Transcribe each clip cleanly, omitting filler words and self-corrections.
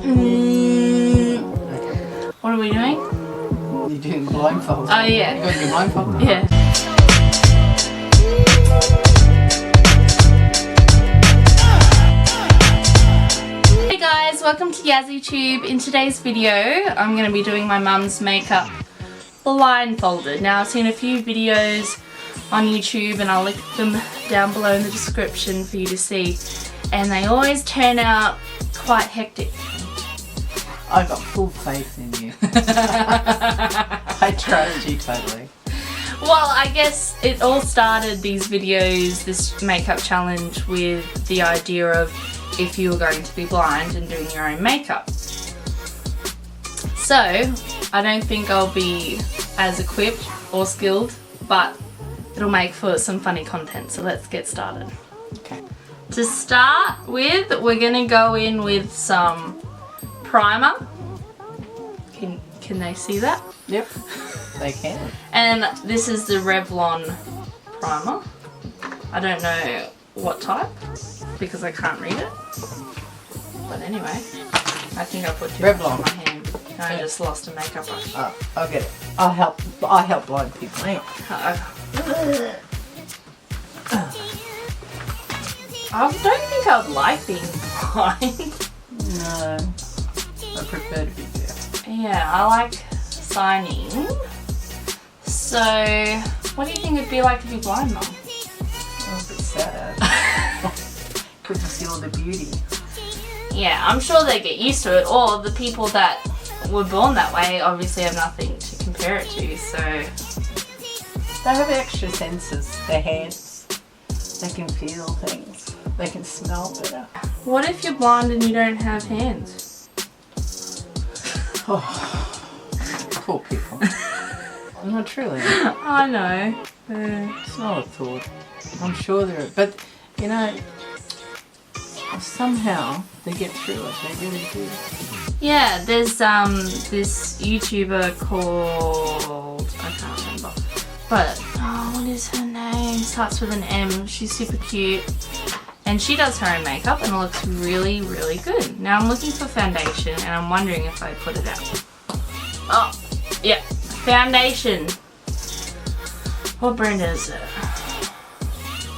What are we doing? You're doing blindfold. Oh yeah. You gotta do blindfold. Yeah. Hey guys, welcome to YazzyTube. In today's video, I'm going to be doing my mum's makeup blindfolded. Now I've seen a few videos on YouTube and I'll link them down below in the description for you to see. And they always turn out quite hectic. I've got full faith in you. I trust you totally. Well, I guess it all started, these videos, this makeup challenge, with the idea of if you were going to be blind and doing your own makeup. So, I don't think I'll be as equipped or skilled, but it'll make for some funny content, so let's get started. Okay. To start with, we're going to go in with some primer. Can they see that? Yep, they can. And this is the Revlon primer. I don't know what type because I can't read it. But anyway, I think I put too much on my hand and I just lost a makeup brush. Oh, I'll get it. I help blind people. Hang on. I don't think I'd like being blind. No, I prefer to be deaf. Yeah, I like signing. So, what do you think it'd be like to be blind, Mum? Oh, a bit sad. Couldn't see all the beauty. Yeah, I'm sure they get used to it, or the people that were born that way obviously have nothing to compare it to, so... They have extra senses. Their hands, they can feel things. They can smell better. What if you're blind and you don't have hands? Oh, poor people. Not truly. I know. It's not a thought. I'm sure there are, but you know, somehow they get through it. They really do. Yeah, there's this YouTuber called, I can't remember, but oh, what is her name? Starts with an M. She's super cute, and she does her own makeup, and it looks really, really good. Now I'm looking for foundation, and I'm wondering if I put it out. Oh, yeah, foundation. What brand is it?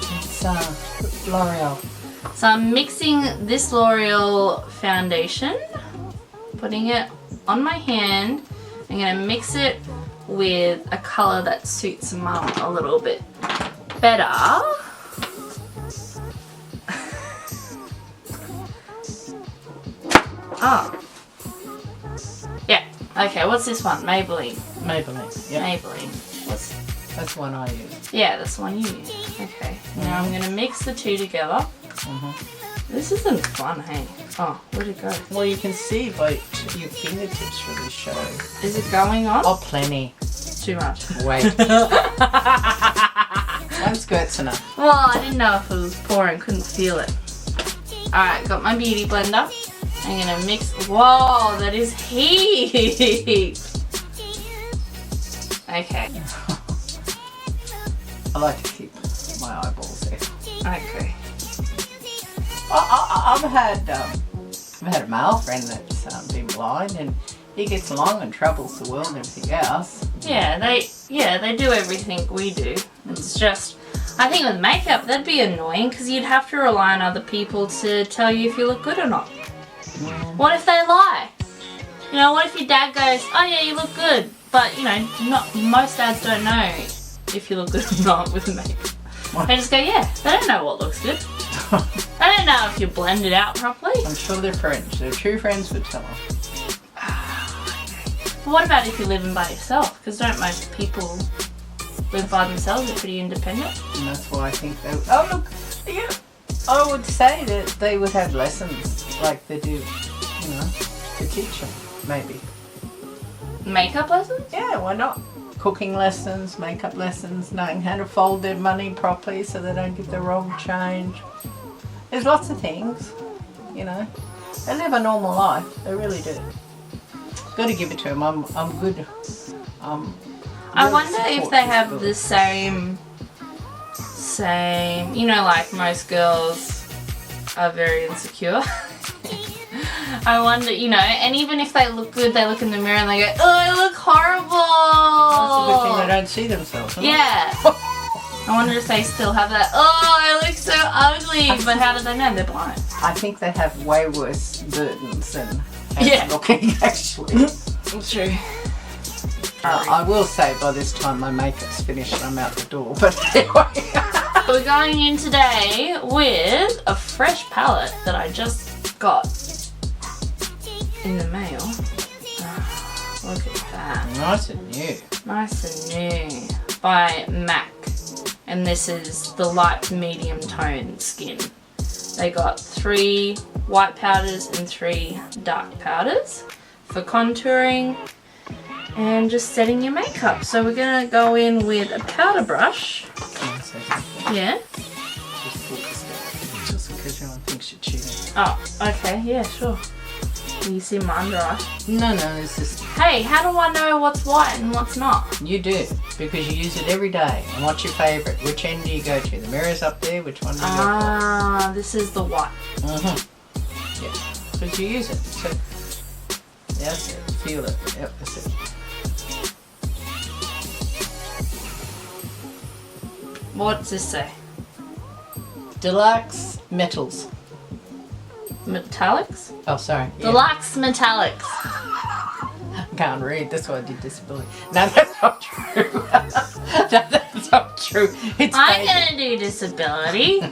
It's L'Oreal. So I'm mixing this L'Oreal foundation, putting it on my hand. I'm going to mix it with a colour that suits Mum a little bit better. Oh. Yeah. Okay, what's this one? Maybelline. Maybelline. Yeah. Maybelline. That's the one I use. Yeah, that's the one you use. Okay. Now I'm going to mix the two together. This isn't fun, hey? Oh, where'd it go? Well, you can see by your fingertips really show. Is it going on? Oh, plenty. Too much. Wait. One squirt's enough. Well, I didn't know if it was pouring, couldn't feel it. Alright, got my beauty blender. I'm gonna mix. Whoa, that is heat! Okay. I like to keep my eyeballs there. Okay. I've had a male friend that's been blind, and he gets along and travels the world and everything else. Yeah, they do everything we do. It's just, I think with makeup that'd be annoying because you'd have to rely on other people to tell you if you look good or not. What if they lie? You know, what if your dad goes, oh yeah, you look good, but you know, most dads don't know if you look good or not with makeup. They just go, yeah, they don't know what looks good. They don't know if you blend it out properly. I'm sure they're friends. They're true friends would tell them. But what about if you're living by yourself? Because don't most people live by themselves? They're pretty independent. And that's why I think they... Oh, look, yeah, I would say that they would have lessons like they do, you know, to teach them, maybe. Makeup lessons? Yeah, why not? Cooking lessons, makeup lessons, knowing how to fold their money properly so they don't get the wrong change. There's lots of things, you know. They live a normal life, they really do. Got to give it to them. I'm good. I wonder if they have the same, you know, like most girls are very insecure. I wonder, you know, and even if they look good, they look in the mirror and they go, oh, I look horrible. That's a good thing they don't see themselves. Huh? Yeah. I wonder if they still have that, oh, I look so ugly. But how do they know? They're blind. I think they have way worse burdens than Yeah. looking, actually. True. I will say by this time my makeup's finished and I'm out the door. But anyway. We're going in today with a fresh palette that I just got in the mail. Oh, look at that. Nice and new. Nice and new. By MAC. And this is the light medium tone skin. They got 3 white powders and 3 dark powders for contouring and just setting your makeup. So we're going to go in with a powder brush. Yeah. Just in case anyone thinks you're cheating. Oh, okay. Yeah, sure. You see my under eye? No, it's just... Hey, how do I know what's white and what's not? You do, because you use it every day. And what's your favourite? Which end do you go to? The mirror's up there, which one do you go for? Ah, this is the white. Yeah, because you use it. So, that's it. Feel it. Yep, that's it. What's this say? Deluxe metals. Metallics? Oh, sorry. Yeah. Deluxe metallics. I can't read. That's why I did disability. No, that's not true. No, that's not true. It's I'm fake. gonna do disability.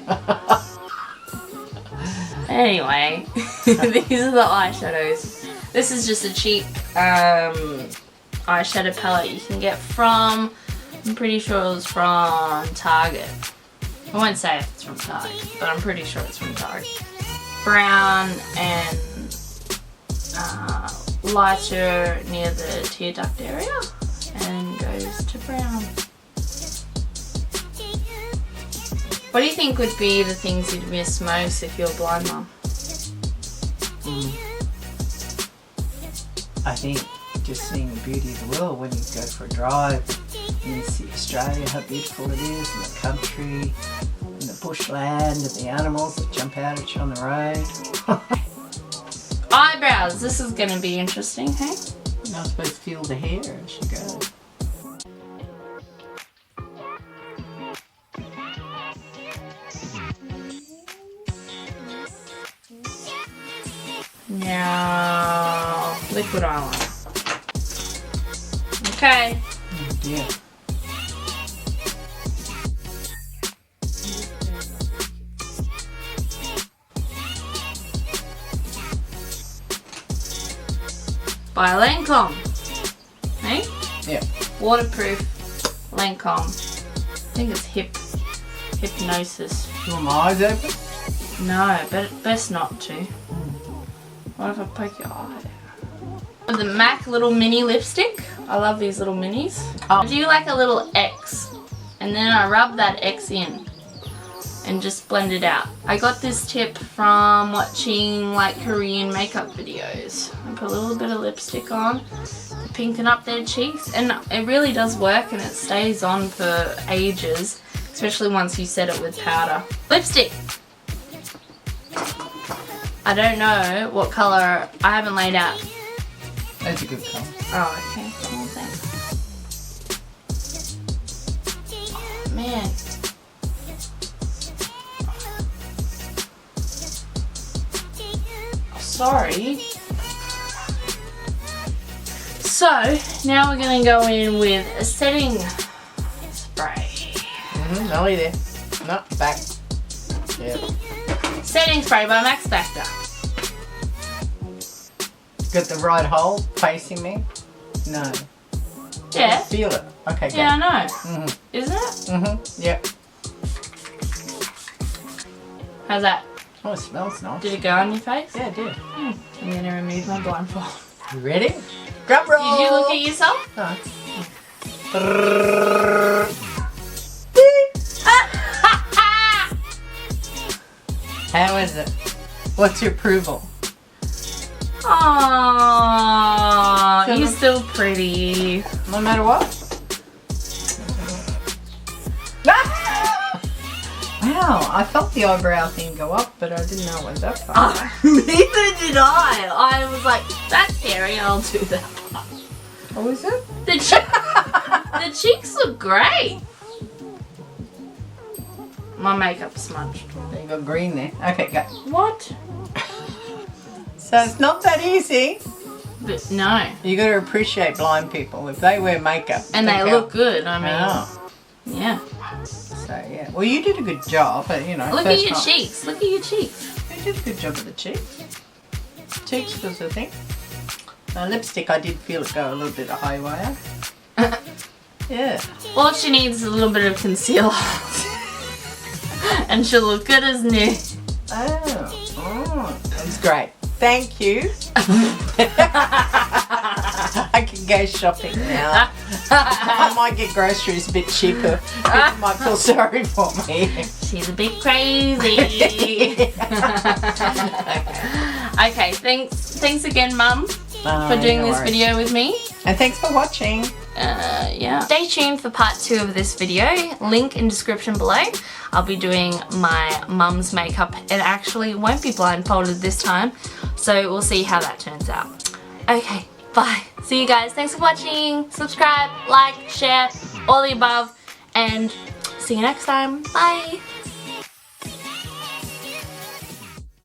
Anyway, these are the eyeshadows. This is just a cheap eyeshadow palette you can get from, I'm pretty sure it was from Target. I won't say if it's from Target, but I'm pretty sure it's from Target. Brown and lighter near the tear duct area and goes to brown. What do you think would be the things you'd miss most if you're a blind mum? I think just seeing the beauty of the world when you go for a drive and you see Australia, how beautiful it is, and the country, and the bushland, and the animals that jump out at you on the road. Eyebrows, this is going to be interesting, hey? You're not supposed to feel the hair as you go. Now, liquid eyeliner. Okay. Oh dear. By Lancome. Hey? Yeah. Waterproof Lancome. I think it's hypnosis. You want my eyes open? No, but best not to. What if I poke your eye? With the MAC little mini lipstick. I love these little minis. I do like a little X. And then I rub that X in. And just blend it out. I got this tip from watching like Korean makeup videos. I put a little bit of lipstick on to pinken up their cheeks. And it really does work and it stays on for ages. Especially once you set it with powder. Lipstick! I don't know what colour. I haven't laid out. That's a good colour. Oh, okay. Cool, thanks. Oh, man. Oh, sorry. So, now we're going to go in with a setting spray. No, there. No, back. Yeah. Setting spray by Max Factor. Got the right hole facing me? No. Yeah. Feel it. Okay, go. Yeah, I know. Mm-hmm. Isn't it? Yep. How's that? Oh, it smells nice. Did it go on your face? Yeah, it did. I'm going to remove my blindfold. You ready? Drum roll! Did you look at yourself? No. How is it? What's your approval? Aww, you're still pretty. No matter what? Wow, Wow, I felt the eyebrow thing go up, but I didn't know it went that far. Neither did I. I was like, that's hairy, I'll do that. Oh, is it? The cheeks look great. My makeup smudged. You got green there. Okay, go. What? So it's not that easy. But no. You got to appreciate blind people if they wear makeup. And they look good. I mean, Oh. yeah. So yeah. Well, you did a good job, but you know. Look at first your time. cheeks. Look at your cheeks. You did a good job with the cheeks. Cheeks was the thing. Lipstick, I did feel it go a little bit haywire. Yeah. All she needs is a little bit of concealer. And she'll look good as new. Oh, that's great. Thank you. I can go shopping now. I might get groceries a bit cheaper. People might feel sorry for me. She's a bit crazy. Okay, thanks again, Mum, for doing this video with me. And thanks for watching. Yeah. Stay tuned for part 2 of this video. Link in description below. I'll be doing my mum's makeup. It actually won't be blindfolded this time, so we'll see how that turns out. Okay, bye. See you guys. Thanks for watching. Subscribe, like, share, all the above, and see you next time. Bye.